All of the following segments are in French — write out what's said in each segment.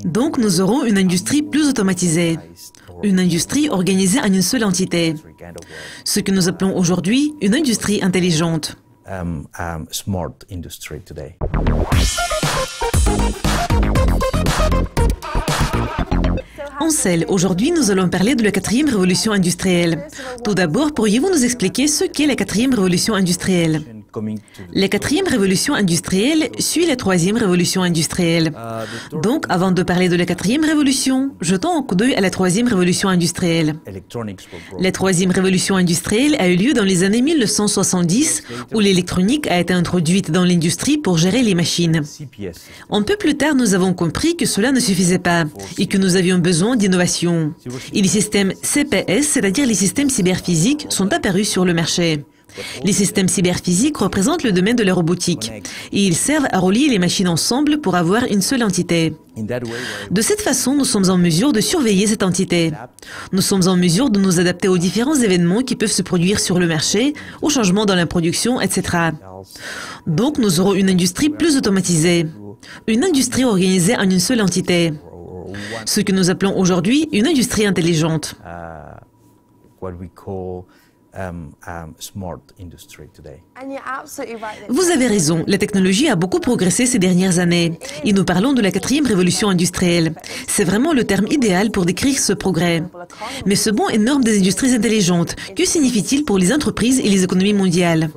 Donc nous aurons une industrie plus automatisée, une industrie organisée en une seule entité, ce que nous appelons aujourd'hui une industrie intelligente. Ansel, aujourd'hui nous allons parler de la 4e révolution industrielle. Tout d'abord, pourriez-vous nous expliquer ce qu'est la 4e révolution industrielle? La 4e révolution industrielle suit la 3e révolution industrielle. Donc, avant de parler de la 4e révolution, jetons un coup d'œil à la 3e révolution industrielle. La 3e révolution industrielle a eu lieu dans les années 1970, où l'électronique a été introduite dans l'industrie pour gérer les machines. Un peu plus tard, nous avons compris que cela ne suffisait pas et que nous avions besoin d'innovation. Et les systèmes CPS, c'est-à-dire les systèmes cyberphysiques, sont apparus sur le marché. Les systèmes cyberphysiques représentent le domaine de la robotique et ils servent à relier les machines ensemble pour avoir une seule entité. De cette façon, nous sommes en mesure de surveiller cette entité. Nous sommes en mesure de nous adapter aux différents événements qui peuvent se produire sur le marché, aux changements dans la production, etc. Donc, nous aurons une industrie plus automatisée, une industrie organisée en une seule entité, ce que nous appelons aujourd'hui une industrie intelligente. Vous avez raison, la technologie a beaucoup progressé ces dernières années et nous parlons de la 4e révolution industrielle. C'est vraiment le terme idéal pour décrire ce progrès. Mais ce bond énorme des industries intelligentes, que signifie-t-il pour les entreprises et les économies mondiales?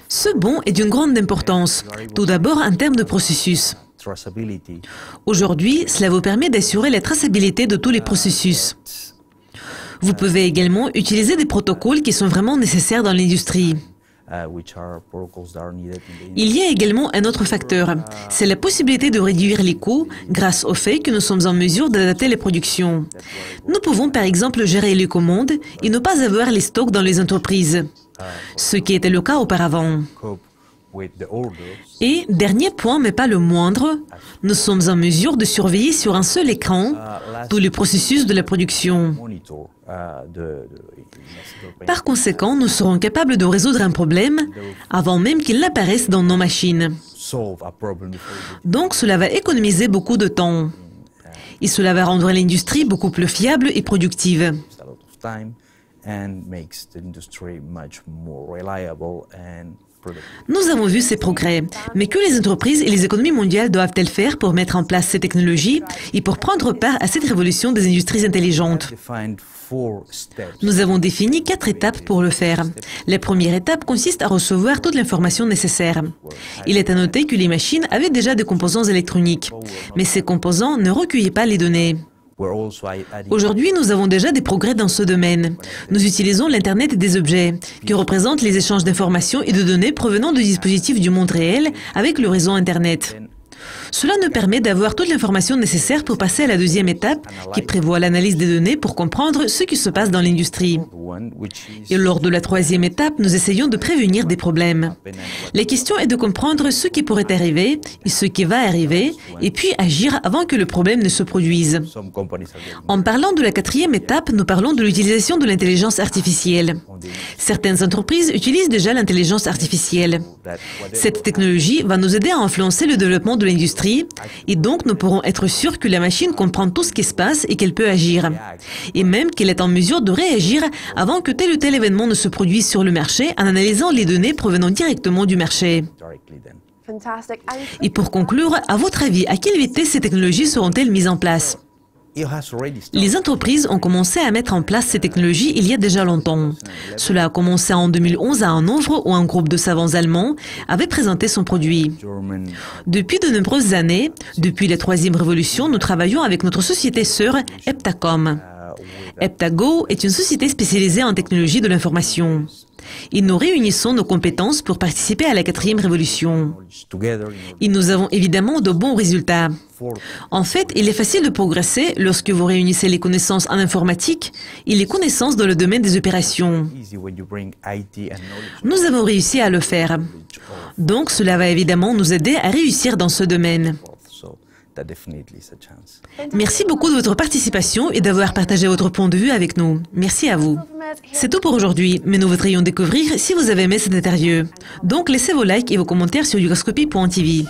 Ce bond est d'une grande importance, tout d'abord en termes de processus. Aujourd'hui, cela vous permet d'assurer la traçabilité de tous les processus. Vous pouvez également utiliser des protocoles qui sont vraiment nécessaires dans l'industrie. Il y a également un autre facteur, c'est la possibilité de réduire les coûts grâce au fait que nous sommes en mesure d'adapter les productions. Nous pouvons par exemple gérer les commandes et ne pas avoir les stocks dans les entreprises, ce qui était le cas auparavant. Et, dernier point, mais pas le moindre, nous sommes en mesure de surveiller sur un seul écran tous les processus de la production. Par conséquent, nous serons capables de résoudre un problème avant même qu'il n'apparaisse dans nos machines. Donc, cela va économiser beaucoup de temps. Et cela va rendre l'industrie beaucoup plus fiable et productive. Nous avons vu ces progrès, mais que les entreprises et les économies mondiales doivent-elles faire pour mettre en place ces technologies et pour prendre part à cette révolution des industries intelligentes? Nous avons défini 4 étapes pour le faire. La première étape consiste à recevoir toute l'information nécessaire. Il est à noter que les machines avaient déjà des composants électroniques, mais ces composants ne recueillaient pas les données. Aujourd'hui, nous avons déjà des progrès dans ce domaine. Nous utilisons l'Internet des objets, qui représente les échanges d'informations et de données provenant de dispositifs du monde réel avec le réseau Internet. Cela nous permet d'avoir toute l'information nécessaire pour passer à la deuxième étape, qui prévoit l'analyse des données pour comprendre ce qui se passe dans l'industrie. Et lors de la troisième étape, nous essayons de prévenir des problèmes. La question est de comprendre ce qui pourrait arriver et ce qui va arriver, et puis agir avant que le problème ne se produise. En parlant de la quatrième étape, nous parlons de l'utilisation de l'intelligence artificielle. Certaines entreprises utilisent déjà l'intelligence artificielle. Cette technologie va nous aider à influencer le développement de l'industrie, et donc nous pourrons être sûrs que la machine comprend tout ce qui se passe et qu'elle peut agir. Et même qu'elle est en mesure de réagir avant que tel ou tel événement ne se produise sur le marché en analysant les données provenant directement du marché. Et pour conclure, à votre avis, à quelle vitesse ces technologies seront-elles mises en place? Les entreprises ont commencé à mettre en place ces technologies il y a déjà longtemps. Cela a commencé en 2011 à Hanovre où un groupe de savants allemands avait présenté son produit. Depuis de nombreuses années, depuis la troisième révolution, nous travaillons avec notre société sœur Heptacom. Heptago est une société spécialisée en technologie de l'information. Et nous réunissons nos compétences pour participer à la quatrième révolution. Et nous avons évidemment de bons résultats. En fait, il est facile de progresser lorsque vous réunissez les connaissances en informatique et les connaissances dans le domaine des opérations. Nous avons réussi à le faire. Donc, cela va évidemment nous aider à réussir dans ce domaine. Merci beaucoup de votre participation et d'avoir partagé votre point de vue avec nous. Merci à vous. C'est tout pour aujourd'hui, mais nous voudrions découvrir si vous avez aimé cette interview. Donc laissez vos likes et vos commentaires sur Yugascopy.tv.